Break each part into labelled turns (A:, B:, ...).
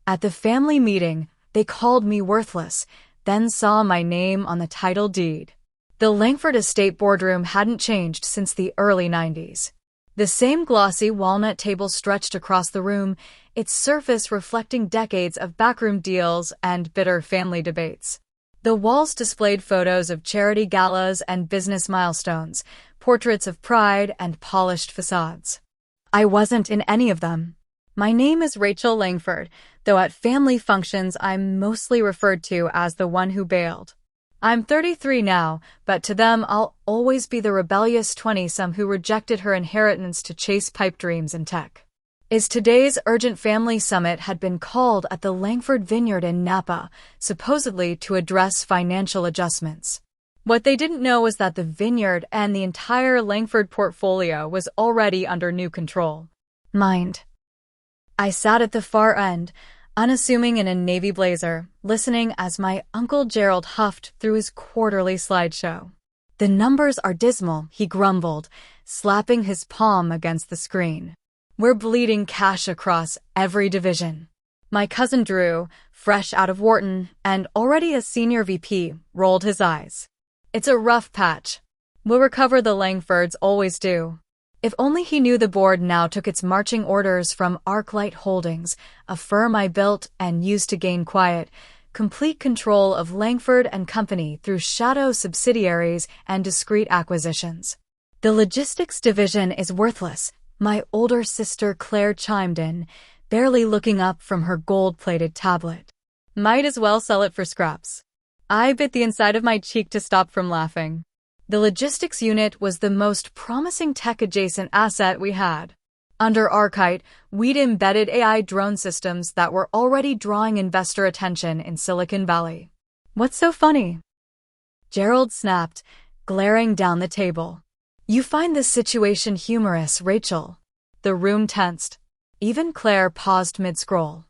A: At the family meeting, they called me worthless, then saw my name on the title deed. The Langford estate boardroom hadn't changed since the early 90s. The same glossy walnut table stretched across the room, its surface reflecting decades of backroom deals and bitter family debates. The walls displayed photos of charity galas and business milestones, portraits of pride and polished facades. I wasn't in any of them. My name is Rachel Langford, though at family functions I'm mostly referred to as the one who bailed. I'm 33 now, but to them I'll always be the rebellious 20-some who rejected her inheritance to chase pipe dreams in tech. Today's urgent family summit had been called at the Langford Vineyard in Napa, supposedly to address financial adjustments. What they didn't know was that the vineyard and the entire Langford portfolio was already under new control. Mind. I sat at the far end, unassuming in a navy blazer, listening as my Uncle Gerald huffed through his quarterly slideshow. The numbers are dismal, he grumbled, slapping his palm against the screen. We're bleeding cash across every division. My cousin Drew, fresh out of Wharton and already a senior VP, rolled his eyes. It's a rough patch. We'll recover, the Langfords always do. If only he knew the board now took its marching orders from Arklight Holdings, a firm I built and used to gain quiet, complete control of Langford and Company through shadow subsidiaries and discrete acquisitions. The logistics division is worthless, my older sister Claire chimed in, barely looking up from her gold-plated tablet. Might as well sell it for scraps. I bit the inside of my cheek to stop from laughing. The logistics unit was the most promising tech-adjacent asset we had. Under Arklight, we'd embedded AI drone systems that were already drawing investor attention in Silicon Valley. What's so funny? Gerald snapped, glaring down the table. You find this situation humorous, Rachel. The room tensed. Even Claire paused mid-scroll.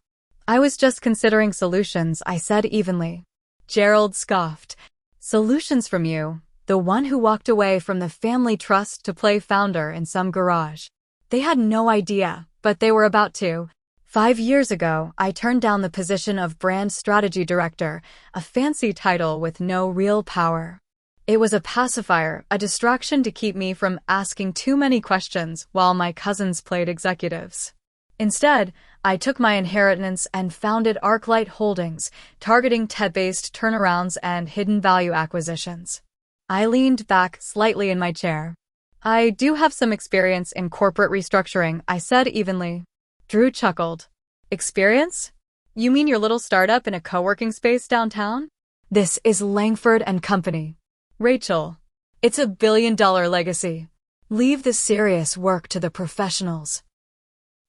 A: I was just considering solutions, I said evenly. Gerald scoffed. Solutions from you? The one who walked away from the family trust to play founder in some garage. They had no idea, but they were about to. 5 years ago, I turned down the position of brand strategy director, a fancy title with no real power. It was a pacifier, a distraction to keep me from asking too many questions while my cousins played executives. Instead, I took my inheritance and founded Arklight Holdings, targeting tech-based turnarounds and hidden value acquisitions. I leaned back slightly in my chair. I do have some experience in corporate restructuring, I said evenly. Drew chuckled. Experience? You mean your little startup in a co-working space downtown? This is Langford and Company. Rachel, it's $1 billion legacy. Leave the serious work to the professionals.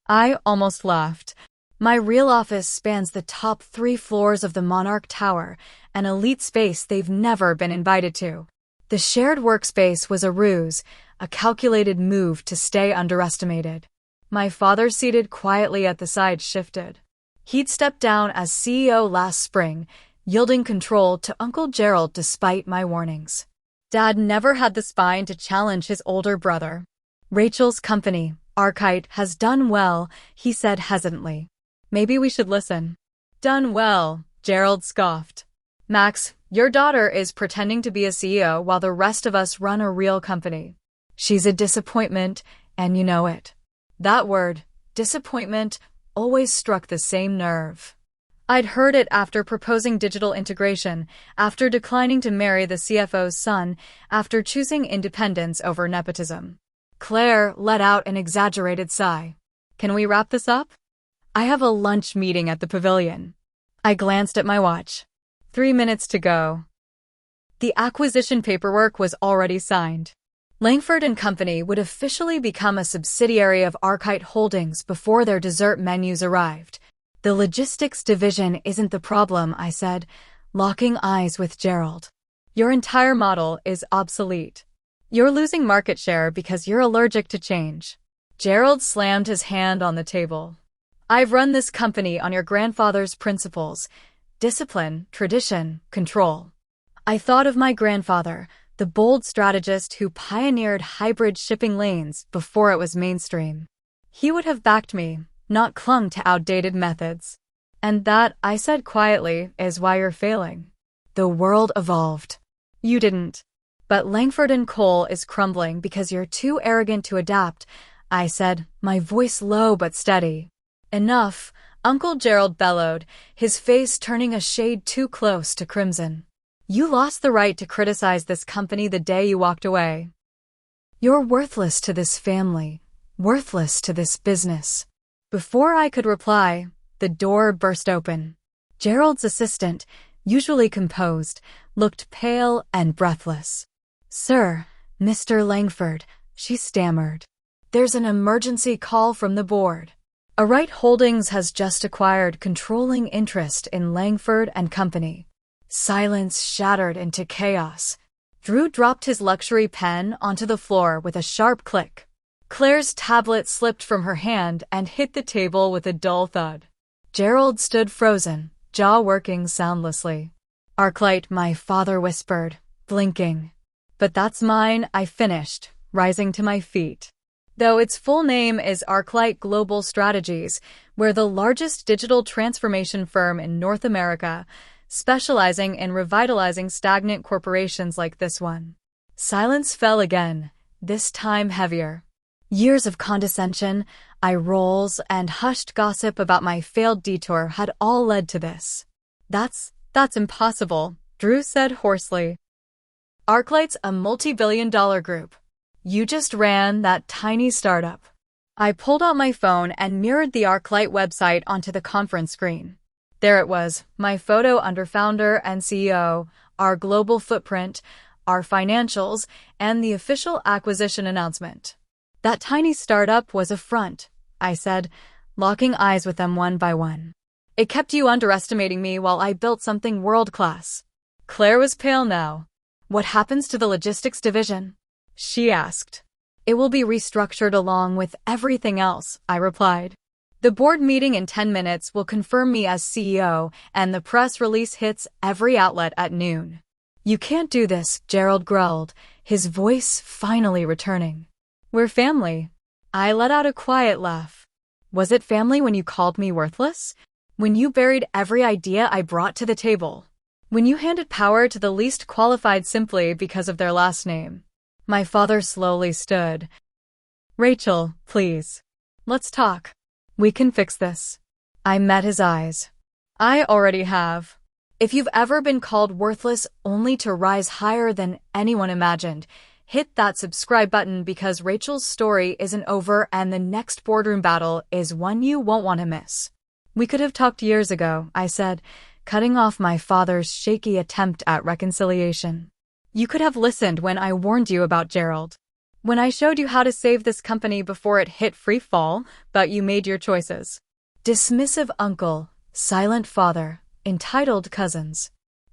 A: I almost laughed. My real office spans the top 3 floors of the Monarch Tower, an elite space they've never been invited to. The shared workspace was a ruse, a calculated move to stay underestimated. My father, seated quietly at the side, shifted. He'd stepped down as CEO last spring, yielding control to Uncle Gerald despite my warnings. Dad never had the spine to challenge his older brother. Rachel's company, Arklight, has done well, he said hesitantly. Maybe we should listen. Done well, Gerald scoffed. Max, your daughter is pretending to be a CEO while the rest of us run a real company. She's a disappointment, and you know it. That word, disappointment, always struck the same nerve. I'd heard it after proposing digital integration, after declining to marry the CFO's son, after choosing independence over nepotism. Claire let out an exaggerated sigh. Can we wrap this up? I have a lunch meeting at the pavilion. I glanced at my watch. 3 minutes to go. The acquisition paperwork was already signed. Langford and Company would officially become a subsidiary of Arklight Holdings before their dessert menus arrived. The logistics division isn't the problem, I said, locking eyes with Gerald. Your entire model is obsolete. You're losing market share because you're allergic to change. Gerald slammed his hand on the table. I've run this company on your grandfather's principles. Discipline, tradition, control. I thought of my grandfather, the bold strategist who pioneered hybrid shipping lanes before it was mainstream. He would have backed me, not clung to outdated methods. And that, I said quietly, is why you're failing. The world evolved. You didn't. But Langford and Cole is crumbling because you're too arrogant to adapt, I said, my voice low but steady. Enough, Uncle Gerald bellowed, his face turning a shade too close to crimson. You lost the right to criticize this company the day you walked away. You're worthless to this family, worthless to this business. Before I could reply, the door burst open. Gerald's assistant, usually composed, looked pale and breathless. Sir, Mr. Langford, she stammered. There's an emergency call from the board. Arklight Holdings has just acquired controlling interest in Langford and Company. Silence shattered into chaos. Drew dropped his luxury pen onto the floor with a sharp click. Claire's tablet slipped from her hand and hit the table with a dull thud. Gerald stood frozen, jaw working soundlessly. Arklight, my father whispered, blinking. But that's mine, I finished, rising to my feet. Though its full name is Arklight Global Strategies, we're the largest digital transformation firm in North America, specializing in revitalizing stagnant corporations like this one. Silence fell again, this time heavier. Years of condescension, eye rolls, and hushed gossip about my failed detour had all led to this. That's impossible, Drew said hoarsely. Arklight's a multi-billion-dollar group. You just ran that tiny startup. I pulled out my phone and mirrored the Arklight website onto the conference screen. There it was, my photo under founder and CEO, our global footprint, our financials, and the official acquisition announcement. That tiny startup was a front, I said, locking eyes with them one by one. It kept you underestimating me while I built something world-class. Claire was pale now. What happens to the logistics division? She asked. It will be restructured along with everything else, I replied. The board meeting in 10 minutes will confirm me as CEO, and the press release hits every outlet at noon. You can't do this, Gerald growled, his voice finally returning. We're family. I let out a quiet laugh. Was it family when you called me worthless? When you buried every idea I brought to the table? When you handed power to the least qualified simply because of their last name? My father slowly stood. Rachel, please. Let's talk. We can fix this. I met his eyes. I already have. If you've ever been called worthless only to rise higher than anyone imagined, hit that subscribe button because Rachel's story isn't over and the next boardroom battle is one you won't want to miss. We could have talked years ago, I said, cutting off my father's shaky attempt at reconciliation. You could have listened when I warned you about Gerald. When I showed you how to save this company before it hit free fall, but you made your choices. Dismissive uncle, silent father, entitled cousins.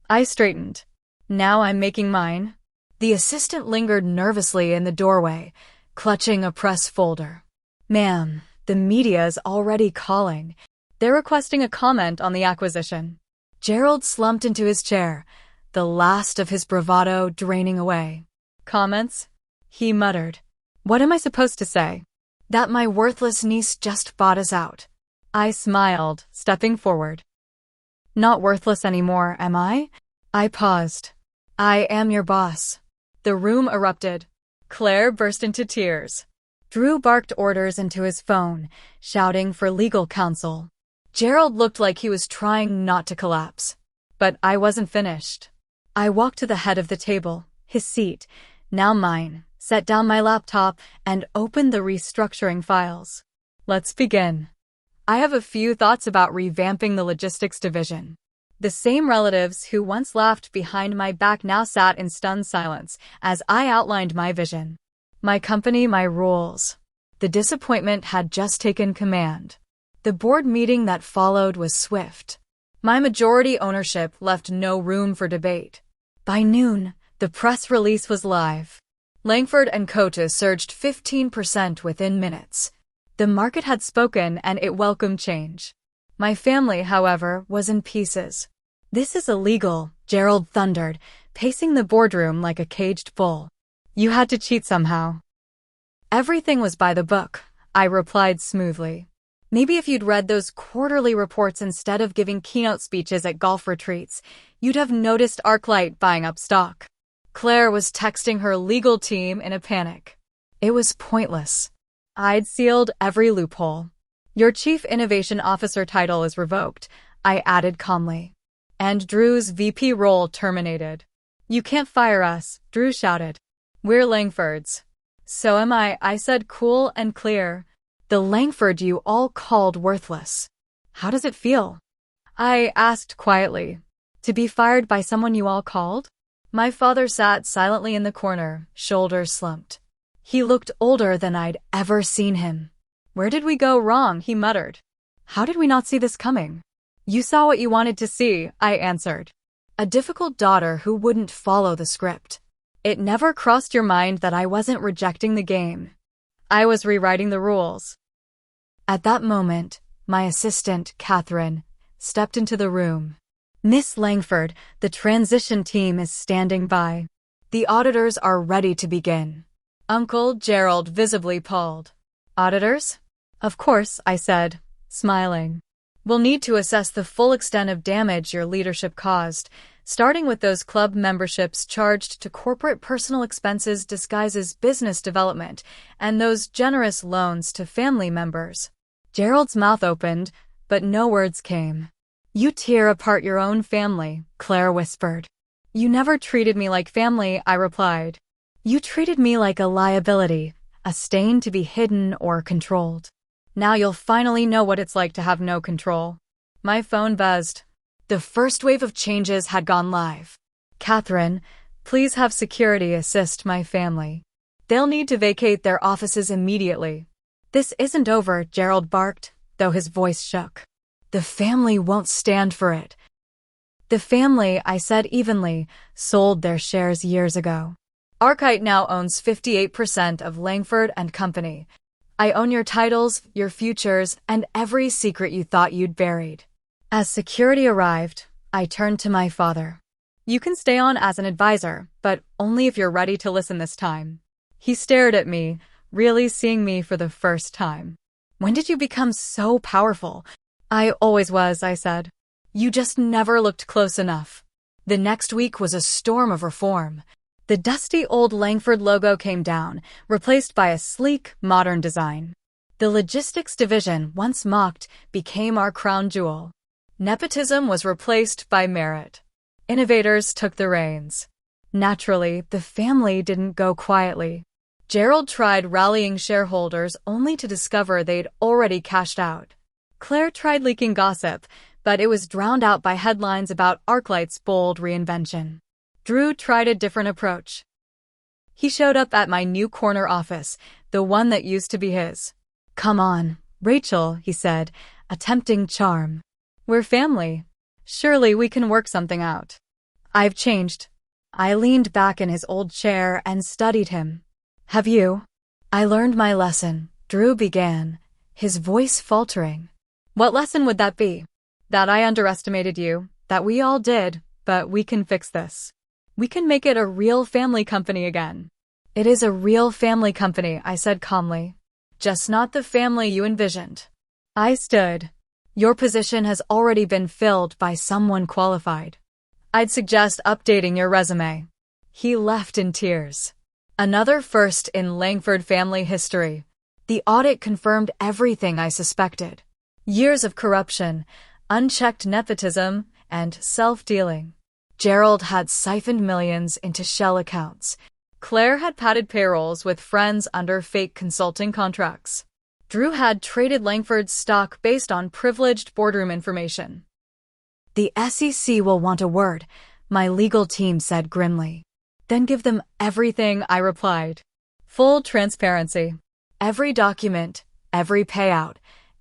A: I straightened. Now I'm making mine. The assistant lingered nervously in the doorway, clutching a press folder. Ma'am, the media is already calling. They're requesting a comment on the acquisition. Gerald slumped into his chair, the last of his bravado draining away. Comments? He muttered. What am I supposed to say? That my worthless niece just bought us out. I smiled, stepping forward. Not worthless anymore, am I? I paused. I am your boss. The room erupted. Claire burst into tears. Drew barked orders into his phone, shouting for legal counsel. Gerald looked like he was trying not to collapse. But I wasn't finished. I walked to the head of the table, his seat, now mine, set down my laptop, and opened the restructuring files. Let's begin. I have a few thoughts about revamping the logistics division. The same relatives who once laughed behind my back now sat in stunned silence as I outlined my vision. My company, my rules. The disappointment had just taken command. The board meeting that followed was swift. My majority ownership left no room for debate. By noon, the press release was live. Langford and Coates surged 15% within minutes. The market had spoken and it welcomed change. My family, however, was in pieces. This is illegal, Gerald thundered, pacing the boardroom like a caged bull. You had to cheat somehow. Everything was by the book, I replied smoothly. Maybe if you'd read those quarterly reports instead of giving keynote speeches at golf retreats, you'd have noticed Arklight buying up stock. Claire was texting her legal team in a panic. It was pointless. I'd sealed every loophole. Your Chief Innovation Officer title is revoked, I added calmly. And Drew's VP role terminated. You can't fire us, Drew shouted. We're Langfords. So am I said cool and clear. The Langford you all called worthless. How does it feel? I asked quietly. To be fired by someone you all called? My father sat silently in the corner, shoulders slumped. He looked older than I'd ever seen him. Where did we go wrong? He muttered. How did we not see this coming? You saw what you wanted to see, I answered. A difficult daughter who wouldn't follow the script. It never crossed your mind that I wasn't rejecting the game. I was rewriting the rules. At that moment, my assistant, Catherine, stepped into the room. Miss Langford, the transition team is standing by. The auditors are ready to begin. Uncle Gerald visibly palled. Auditors? Of course, I said, smiling. We'll need to assess the full extent of damage your leadership caused, starting with those club memberships charged to corporate personal expenses disguised as business development, and those generous loans to family members. Gerald's mouth opened, but no words came. You tear apart your own family, Claire whispered. You never treated me like family, I replied. You treated me like a liability, a stain to be hidden or controlled. Now you'll finally know what it's like to have no control. My phone buzzed. The first wave of changes had gone live. Catherine, please have security assist my family. They'll need to vacate their offices immediately. This isn't over, Gerald barked, though his voice shook. The family won't stand for it. The family, I said evenly, sold their shares years ago. Arklight now owns 58% of Langford and Company. I own your titles, your futures, and every secret you thought you'd buried. As security arrived, I turned to my father. You can stay on as an advisor, but only if you're ready to listen this time. He stared at me, really seeing me for the first time. When did you become so powerful? I always was, I said. You just never looked close enough. The next week was a storm of reform. The dusty old Langford logo came down, replaced by a sleek, modern design. The logistics division, once mocked, became our crown jewel. Nepotism was replaced by merit. Innovators took the reins. Naturally, the family didn't go quietly. Gerald tried rallying shareholders only to discover they'd already cashed out. Claire tried leaking gossip, but it was drowned out by headlines about Arklight's bold reinvention. Drew tried a different approach. He showed up at my new corner office, the one that used to be his. Come on, Rachel, he said, attempting charm. We're family. Surely we can work something out. I've changed. I leaned back in his old chair and studied him. Have you? I learned my lesson, Drew began, his voice faltering. What lesson would that be? That I underestimated you, that we all did, but we can fix this. We can make it a real family company again. It is a real family company, I said calmly. Just not the family you envisioned. I stood. Your position has already been filled by someone qualified. I'd suggest updating your resume. He left in tears. Another first in Langford family history. The audit confirmed everything I suspected. Years of corruption, unchecked nepotism, and self-dealing. Gerald had siphoned millions into shell accounts. Claire had padded payrolls with friends under fake consulting contracts. Drew had traded Langford's stock based on privileged boardroom information. The SEC will want a word, my legal team said grimly. Then give them everything, I replied. Full transparency. Every document, every payout,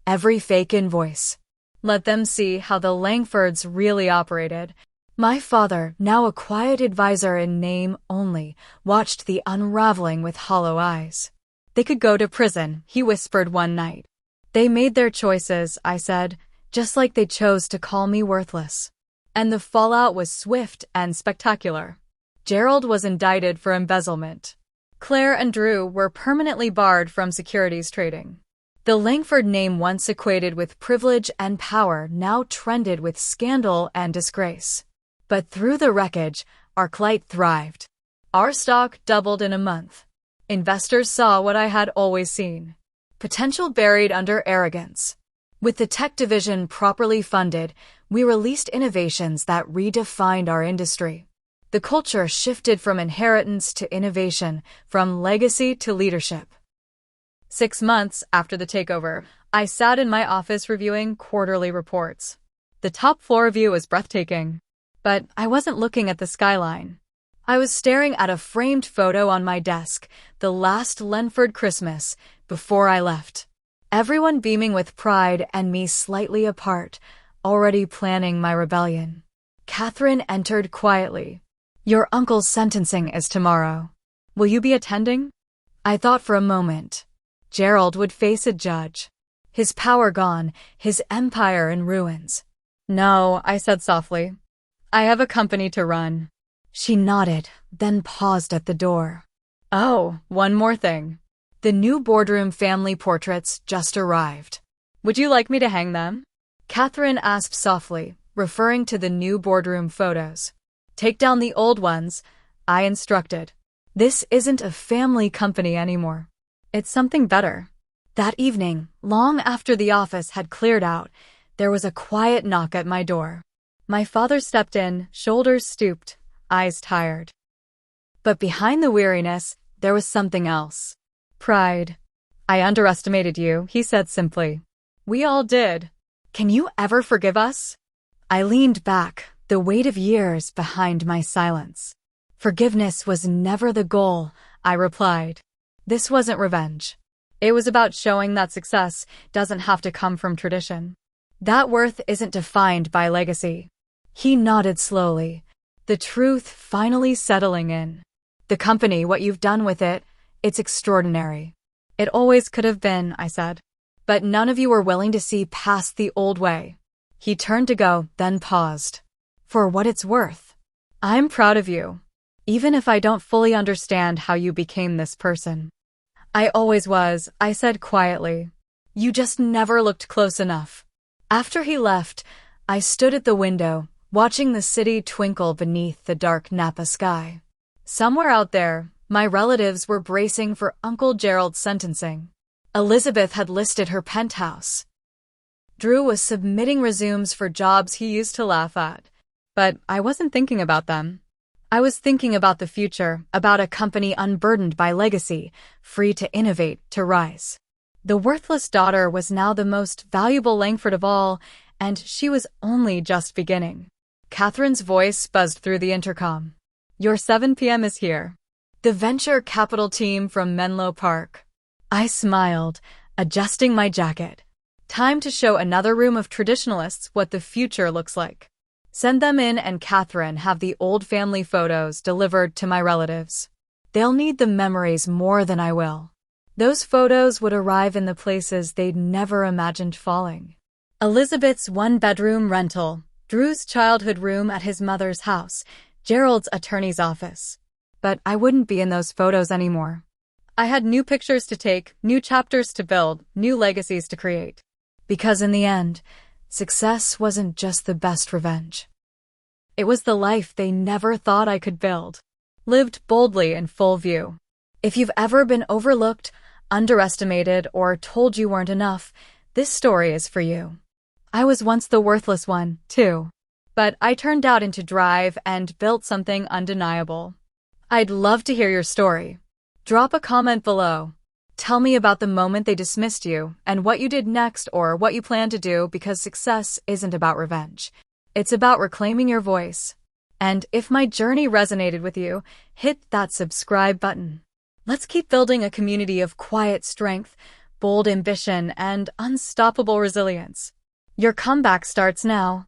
A: every fake invoice. Let them see how the Langfords really operated. My father, now a quiet advisor in name only, watched the unraveling with hollow eyes. They could go to prison, he whispered one night. They made their choices, I said, just like they chose to call me worthless. And the fallout was swift and spectacular. Gerald was indicted for embezzlement. Claire and Drew were permanently barred from securities trading. The Langford name, once equated with privilege and power, now trended with scandal and disgrace. But through the wreckage, Arklight thrived. Our stock doubled in a month. Investors saw what I had always seen: potential buried under arrogance. With the tech division properly funded, we released innovations that redefined our industry. The culture shifted from inheritance to innovation, from legacy to leadership. 6 months after the takeover, I sat in my office reviewing quarterly reports. The top floor view was breathtaking. But I wasn't looking at the skyline. I was staring at a framed photo on my desk, the last Langford Christmas, before I left. Everyone beaming with pride and me slightly apart, already planning my rebellion. Catherine entered quietly. "Your uncle's sentencing is tomorrow. Will you be attending?" I thought for a moment. Gerald would face a judge. His power gone, his empire in ruins. "No," I said softly. "I have a company to run." She nodded, then paused at the door. "Oh, one more thing. The new boardroom family portraits just arrived. Would you like me to hang them?" Catherine asked softly, referring to the new boardroom photos. "Take down the old ones," I instructed. "This isn't a family company anymore. It's something better." That evening, long after the office had cleared out, there was a quiet knock at my door. My father stepped in, shoulders stooped, eyes tired. But behind the weariness, there was something else. Pride. "I underestimated you," he said simply. "We all did. Can you ever forgive us?" I leaned back, the weight of years behind my silence. "Forgiveness was never the goal," I replied. This wasn't revenge. It was about showing that success doesn't have to come from tradition. That worth isn't defined by legacy. He nodded slowly, the truth finally settling in. "The company, what you've done with it, it's extraordinary." "It always could have been," I said. "But none of you were willing to see past the old way." He turned to go, then paused. "For what it's worth, I'm proud of you, even if I don't fully understand how you became this person." "I always was," I said quietly. "You just never looked close enough." After he left, I stood at the window, watching the city twinkle beneath the dark Napa sky. Somewhere out there, my relatives were bracing for Uncle Gerald's sentencing. Elizabeth had listed her penthouse. Drew was submitting resumes for jobs he used to laugh at. But I wasn't thinking about them. I was thinking about the future, about a company unburdened by legacy, free to innovate, to rise. The worthless daughter was now the most valuable Langford of all, and she was only just beginning. Catherine's voice buzzed through the intercom. "Your 7 p.m. is here. The venture capital team from Menlo Park." I smiled, adjusting my jacket. Time to show another room of traditionalists what the future looks like. Send them in and Catherine have the old family photos delivered to my relatives. They'll need the memories more than I will. Those photos would arrive in the places they'd never imagined falling. Elizabeth's one-bedroom rental, Drew's childhood room at his mother's house, Gerald's attorney's office. But I wouldn't be in those photos anymore. I had new pictures to take, new chapters to build, new legacies to create. Because in the end, success wasn't just the best revenge. It was the life they never thought I could build. Lived boldly in full view. If you've ever been overlooked, underestimated, or told you weren't enough, this story is for you. I was once the worthless one, too. But I turned out into drive and built something undeniable. I'd love to hear your story. Drop a comment below. Tell me about the moment they dismissed you and what you did next or what you plan to do, because success isn't about revenge. It's about reclaiming your voice. And if my journey resonated with you, hit that subscribe button. Let's keep building a community of quiet strength, bold ambition, and unstoppable resilience. Your comeback starts now.